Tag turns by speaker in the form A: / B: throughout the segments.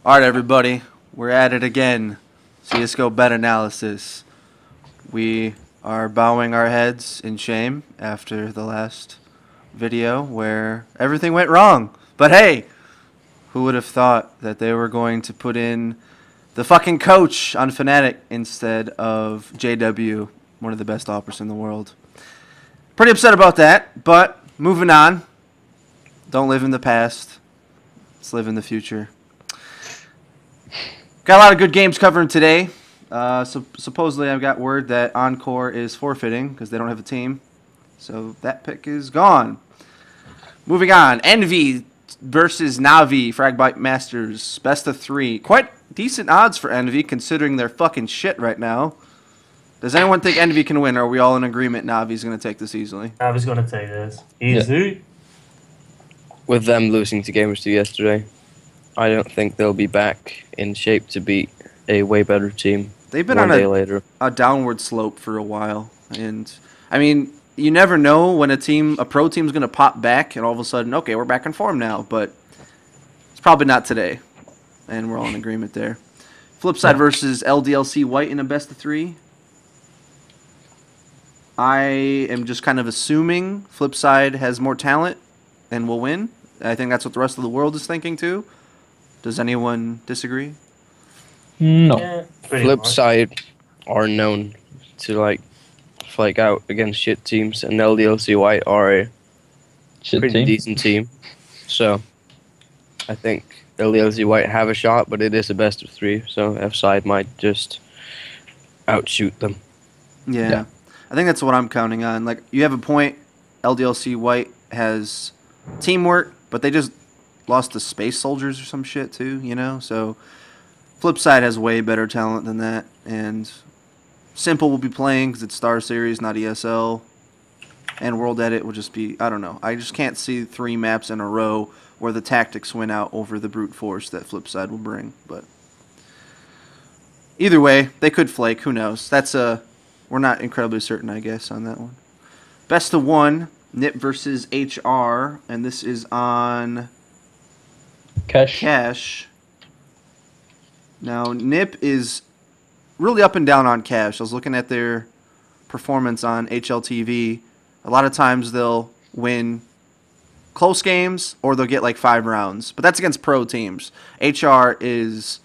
A: All right, everybody, we're at it again. CSGO bet analysis. We are bowing our heads in shame after the last video where everything went wrong. But hey, who would have thought that they were going to put in the fucking coach on Fnatic instead of JW, one of the best offers in the world. Pretty upset about that, but moving on. Don't live in the past. Let's live in the future. Got a lot of good games covering today. Supposedly I've got word that Encore is forfeiting because they don't have a team. So that pick is gone. Moving on. Envy versus Navi. Fragbite Masters. Best of 3. Quite decent odds for Envy considering they're fucking shit right now. Does anyone think Envy can win? Or are we all in agreement Navi's going to take this easily?
B: Navi's going to take this. Easy.
C: Yeah. With them losing to Gamers 2 yesterday, I don't think they'll be back in shape to beat a way better team.
A: They've been on a downward slope for a while. And, I mean, you never know when a pro team's going to pop back and all of a sudden, okay, we're back in form now. But it's probably not today. And we're all in agreement there. Flipside versus LDLC White in a best of 3. I am just kind of assuming Flipside has more talent and will win. I think that's what the rest of the world is thinking too. Does anyone disagree?
C: No.
B: Yeah,
C: Flipside are known to like flake out against shit teams, and LDLC White are a pretty decent team. So I think LDLC White have a shot, but it is a best of 3, so F-side might just outshoot them.
A: Yeah. I think that's what I'm counting on. Like, you have a point. LDLC White has teamwork, but they just lost to Space Soldiers or some shit too, you know? So Flipside has way better talent than that. And Simple will be playing because it's Starseries, not ESL. And World Edit will just be, I don't know. I just can't see 3 maps in a row where the tactics win out over the brute force that Flipside will bring. But either way, they could flake. Who knows? We're not incredibly certain, I guess, on that one. Best of 1, Nip versus HR, and this is on Cash. Now, Nip is really up and down on Cash. I was looking at their performance on HLTV. A lot of times they'll win close games or they'll get like 5 rounds, but that's against pro teams. HR is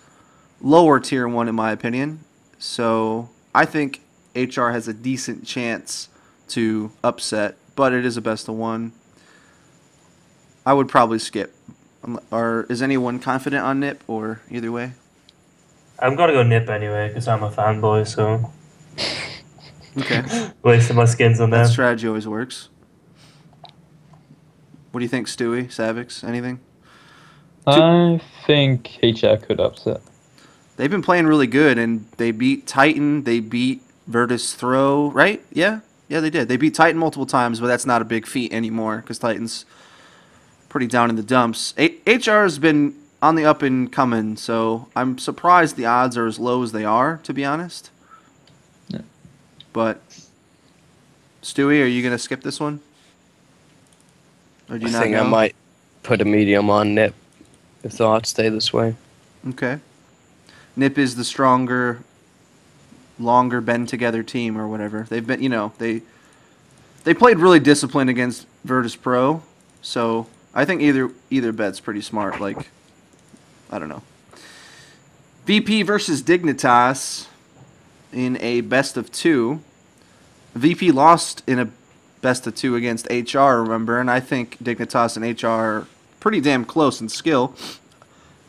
A: lower tier 1 in my opinion, so I think HR has a decent chance to upset, but it is a best of 1. I would probably skip. Or is anyone confident on Nip or either way?
B: I'm going to go Nip anyway because I'm a fanboy, so...
A: Okay.
B: Wasting my skins on them.
A: That strategy always works. What do you think, Stewie? Savix? Anything?
D: I think HR could upset.
A: They've been playing really good, and they beat Titan, they beat Virtus Throw, right? Yeah, they did. They beat Titan multiple times, but that's not a big feat anymore because Titan's pretty down in the dumps. HR has been on the up and coming, so I'm surprised the odds are as low as they are, to be honest.
D: Yeah.
A: But, Stewie, are you going to skip this one? Or do you not know?
C: I might put a medium on Nip if the odds stay this way.
A: Okay. Nip is the stronger, longer bend together team or whatever. They've been, they played really disciplined against Virtus Pro, so I think either bet's pretty smart. Like, I don't know. VP versus Dignitas in a best of 2. VP lost in a best of 2 against HR, remember, and I think Dignitas and HR are pretty damn close in skill.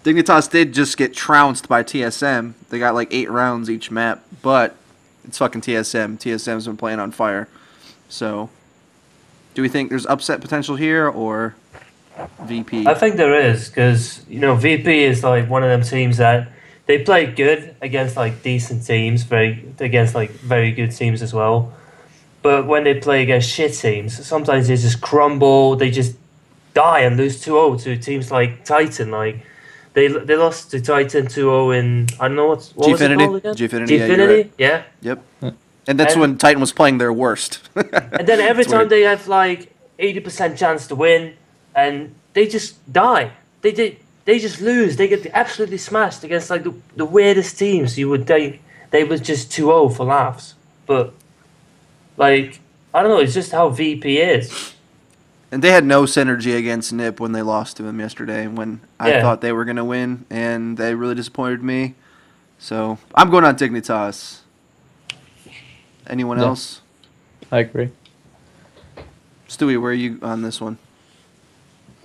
A: Dignitas did just get trounced by TSM. They got like 8 rounds each map, but it's fucking TSM. TSM's been playing on fire. So, do we think there's upset potential here or VP?
B: I think there is because, VP is like one of them teams that they play good against like decent teams, against like very good teams as well. But when they play against shit teams, sometimes they just crumble. They just die and lose 2-0 to teams like Titan. Like they lost to Titan 2-0 in, I don't know what was it called again?
A: Gfinity,
B: yeah.
A: Yep. And that's when Titan was playing their worst.
B: And then every time they have like 80% chance to win, and they just die. They they just lose. They get absolutely smashed against like the weirdest teams. You would think they was just too old for laughs, but like I don't know. It's just how VP is.
A: And they had no synergy against Nip when they lost to him yesterday. When I thought they were gonna win, and they really disappointed me. So I'm going on Dignitas. Anyone else?
D: I agree.
A: Stewie, where are you on this one?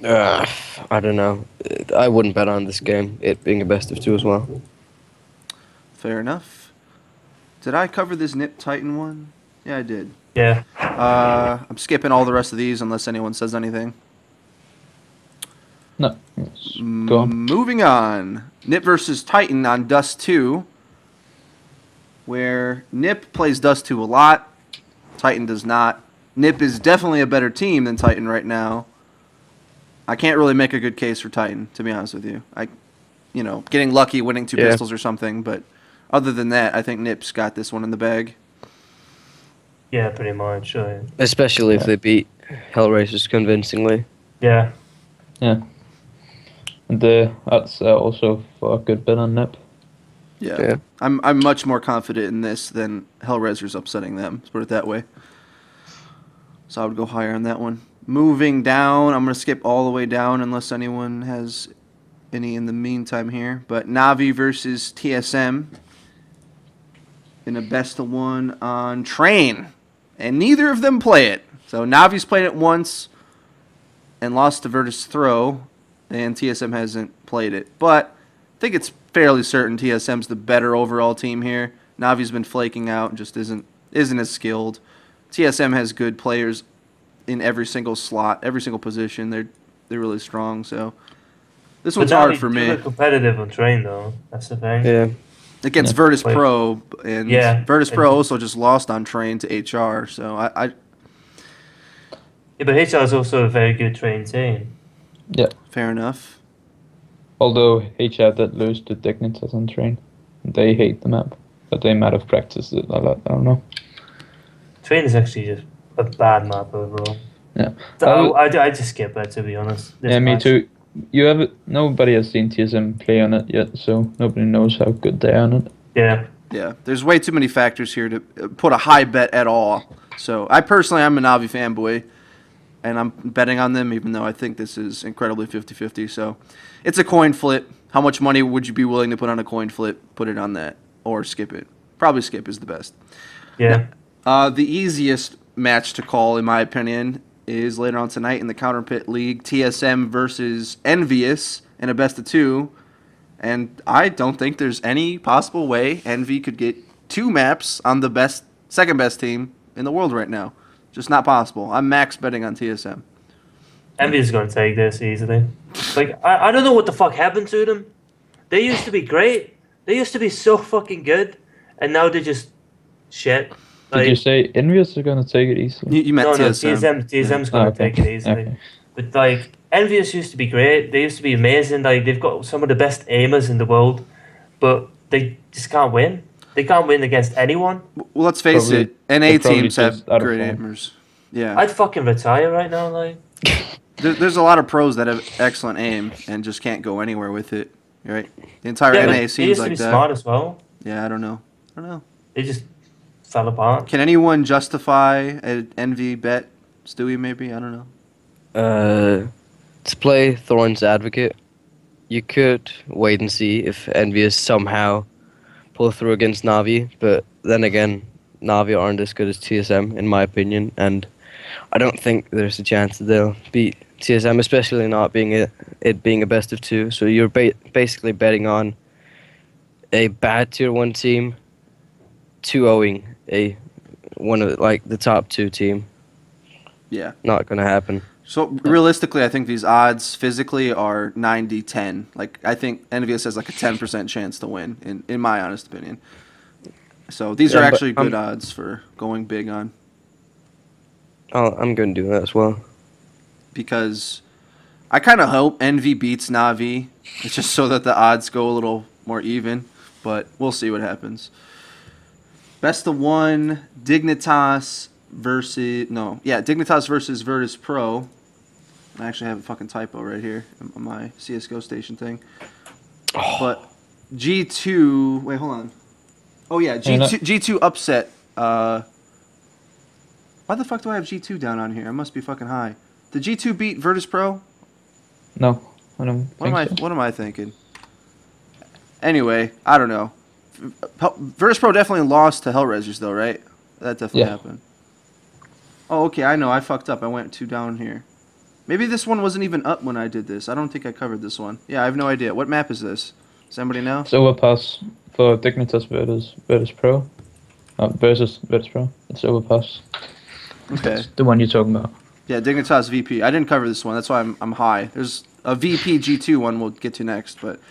C: I don't know. I wouldn't bet on this game, it being a best of 2 as well.
A: Fair enough. Did I cover this Nip Titan one? Yeah, I did.
B: Yeah.
A: I'm skipping all the rest of these unless anyone says anything.
D: No. Go on.
A: Moving on. Nip versus Titan on Dust 2, where Nip plays Dust 2 a lot. Titan does not. Nip is definitely a better team than Titan right now. I can't really make a good case for Titan, to be honest with you. Getting lucky winning 2 pistols or something, but other than that, I think Nip's got this one in the bag.
B: Yeah, pretty much.
C: Especially if they beat Hellraisers convincingly.
B: Yeah.
D: Yeah. And that's also for a good bit on Nip.
A: Yeah. I'm much more confident in this than Hellraisers upsetting them. Let's put it that way. So I would go higher on that one. Moving down, I'm going to skip all the way down unless anyone has any in the meantime here. But Navi versus TSM in a best of 1 on Train. And neither of them play it. So Navi's played it once and lost to Virtus Throw, and TSM hasn't played it. But I think it's fairly certain TSM's the better overall team here. Navi's been flaking out and just isn't as skilled. TSM has good players in every single slot, every single position. They're really strong. So this one's hard for me.
B: They're competitive on Train though. That's the thing.
C: Yeah.
A: Against Virtus Pro, and Virtus Pro also just lost on Train to HR. So
B: Yeah, but HR is also a very good Train team.
D: Yeah.
A: Fair enough.
D: Although HR did lose to Dignitas on Train. They hate the map, but they might have practiced it a lot. I don't know.
B: Train is actually just a bad map overall.
D: Yeah.
B: So I just skip that, to be honest.
D: Me too. Nobody has seen TSM play on it yet, so nobody knows how good they are on it.
B: Yeah.
A: Yeah, there's way too many factors here to put a high bet at all. So I'm a Navi fanboy, and I'm betting on them, even though I think this is incredibly 50-50. So it's a coin flip. How much money would you be willing to put on a coin flip? Put it on that, or skip it. Probably skip is the best.
B: Yeah.
A: The easiest match to call, in my opinion, is later on tonight in the Counter Pit League, TSM versus Envious in a best of 2. And I don't think there's any possible way Envy could get 2 maps on the second best team in the world right now. Just not possible. I'm max betting on TSM.
B: Envy is going to take this easily. Like, I don't know what the fuck happened to them. They used to be great. They used to be so fucking good. And now they're just shit.
D: Did you say Envious are going to take it easily?
A: You meant TSM.
B: TSM's going to take it easily.
D: Okay.
B: But, like, Envious used to be great. They used to be amazing. Like, they've got some of the best aimers in the world. But they just can't win. They can't win against anyone.
A: Well, let's face it. NA teams have great
D: form.
A: aimers. Yeah.
B: I'd fucking retire right now, like.
A: There's a lot of pros that have excellent aim and just can't go anywhere with it. Right? The entire NA
B: they
A: seems
B: used
A: like
B: to be
A: that.
B: smart as well.
A: Yeah, I don't know.
B: They just fell apart.
A: Can anyone justify an Envy bet? Stewie, maybe? I don't know.
C: To play Thorn's advocate, you could wait and see if Envious somehow pull through against Navi, but then again, Navi aren't as good as TSM, in my opinion, and I don't think there's a chance that they'll beat TSM, especially not being it being a best of 2. So you're basically betting on a bad tier 1 team 2-0ing one of the top 2 team.
A: Yeah.
C: Not gonna happen.
A: So realistically, I think these odds physically are 90-10. Like, I think Envious has like a 10% chance to win, in my honest opinion. So these are actually good odds for going big on.
C: I'm gonna do that as well.
A: Because I kind of hope Envy beats Navi. It's just so that the odds go a little more even. But we'll see what happens. Best of 1, Dignitas versus Virtus Pro. I actually have a fucking typo right here on my CSGO station thing.
C: Oh.
A: But G2... Wait, hold on. Oh, yeah, G2 upset. Why the fuck do I have G2 down on here? I must be fucking high. Did G2 beat Virtus Pro?
D: No, I don't think so.
A: What am I thinking? Anyway, I don't know. Virtus Pro definitely lost to Hellraisers, though, right? That definitely happened. Oh, okay, I know. I fucked up. I went 2 down here. Maybe this one wasn't even up when I did this. I don't think I covered this one. Yeah, I have no idea. What map is this? Does anybody know?
D: It's Overpass for Dignitas versus Pro. Versus Virtus Pro. It's Overpass.
A: Okay.
D: That's the one you're talking about.
A: Yeah, Dignitas VP. I didn't cover this one. That's why I'm high. There's a VP G2 one we'll get to next, but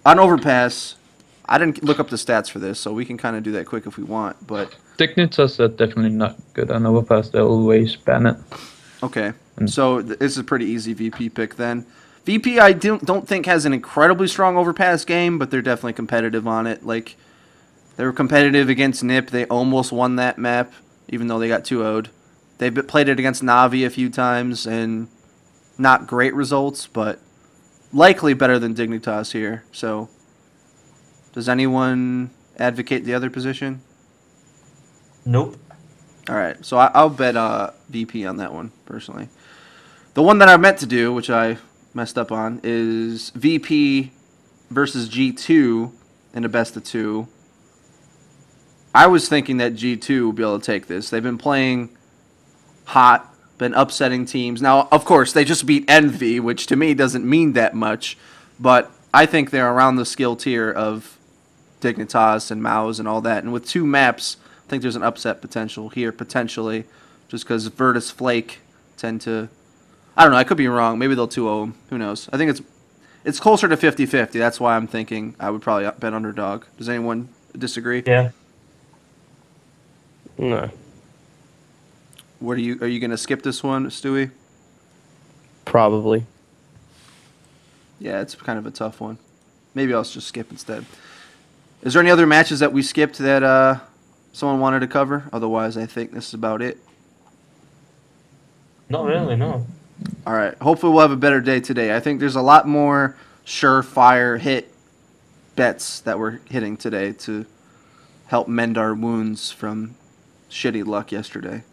A: on Overpass, I didn't look up the stats for this, so we can kind of do that quick if we want, but...
D: Dignitas are definitely not good on Overpass. They always ban it.
A: Okay, so this is a pretty easy VP pick then. VP I don't think has an incredibly strong Overpass game, but they're definitely competitive on it. Like, they were competitive against NIP. They almost won that map, even though they got 2-0'd. They've played it against Navi a few times, and not great results, but likely better than Dignitas here. So, does anyone advocate the other position?
B: Nope.
A: All right, so I'll bet VP on that one, personally. The one that I meant to do, which I messed up on, is VP versus G2 in a best of 2. I was thinking that G2 would be able to take this. They've been playing hot, been upsetting teams. Now, of course, they just beat Envy, which to me doesn't mean that much, but I think they're around the skill tier of Dignitas and Maus and all that. And with 2 maps, I think there's an upset potential here, potentially, just because Virtus Flake tend to... I don't know, I could be wrong. Maybe they'll 2-0 them. Who knows? I think it's closer to 50-50. That's why I'm thinking I would probably bet underdog. Does anyone disagree?
B: Yeah.
C: No.
A: Are you going to skip this one, Stewie?
C: Probably.
A: Yeah, it's kind of a tough one. Maybe I'll just skip instead. Is there any other matches that we skipped that someone wanted to cover? Otherwise, I think this is about it.
B: Not really, no.
A: All right. Hopefully we'll have a better day today. I think there's a lot more surefire hit bets that we're hitting today to help mend our wounds from shitty luck yesterday.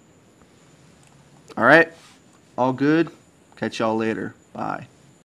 A: All right. All good. Catch y'all later. Bye.